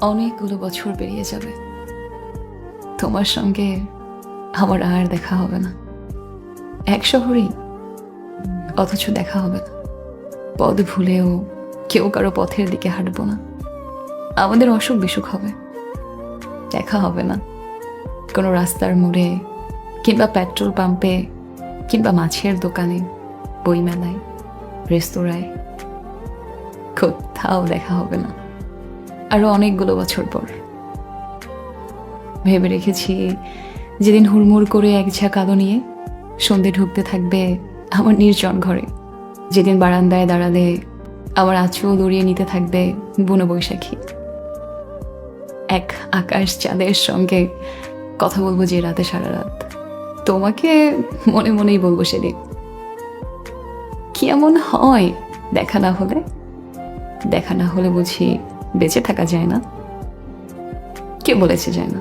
অনেকগুলো বছর পেরিয়ে যাবে, তোমার সঙ্গে আমার আর দেখা হবে না। এক শহরেই, অথচ দেখা হবে না। পথ ভুলেও কেউ কারো পথের দিকে হাঁটবো না। আমাদের অসুখ বিসুখ হবে, দেখা হবে না। কোনো রাস্তার মোড়ে, কিংবা পেট্রোল পাম্পে, কিংবা মাছের দোকানে, বইমেলায়, রেস্তোরাঁয়, কোথাও দেখা হবে না। আরো অনেকগুলো বছর পর ভেবে রেখেছি, যেদিন হুড়মুড় করে এক ঝাঁক আলো নিয়ে সন্ধে ঢুকতে থাকবে আমার নির্জন ঘরে, যেদিন বারান্দায় দাঁড়ালে আমার আঁচল উড়িয়ে নিতে থাকবে বুনো বৈশাখী, এক আকাশ চাঁদের সঙ্গে কথা বলবো যে রাতে সারা রাত, তোমাকে মনে মনেই বলবো সেদিন। কি এমন হয় দেখা না হলে? দেখা না হলে বুঝি বেঁচে থাকা যায় না? কে বলেছে যায় না?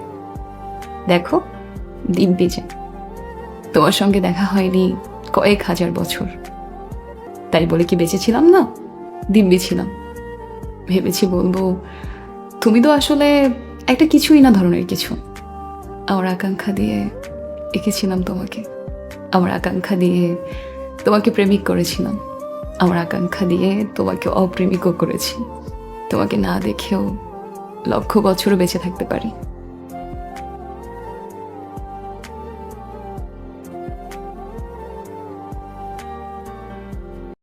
দেখো, দিব্যি যায়। তোমার সঙ্গে দেখা হয়নি কয়েক হাজার বছর, তাই বলে কি বেঁচে ছিলাম না? দিব্যি ছিলাম। ভেবেছি বলবো, তুমি তো আসলে একটা কিছুই না ধরনের কিছু। আমার আকাঙ্ক্ষা দিয়ে এঁকেছিলাম তোমাকে, আমার আকাঙ্ক্ষা দিয়ে তোমাকে প্রেমিক করেছিলাম, আমার আকাঙ্ক্ষা দিয়ে তোমাকে অপ্রেমিকও করেছি। তোমাকে না দেখেও লক্ষ বছরও বেঁচে থাকতে পারি।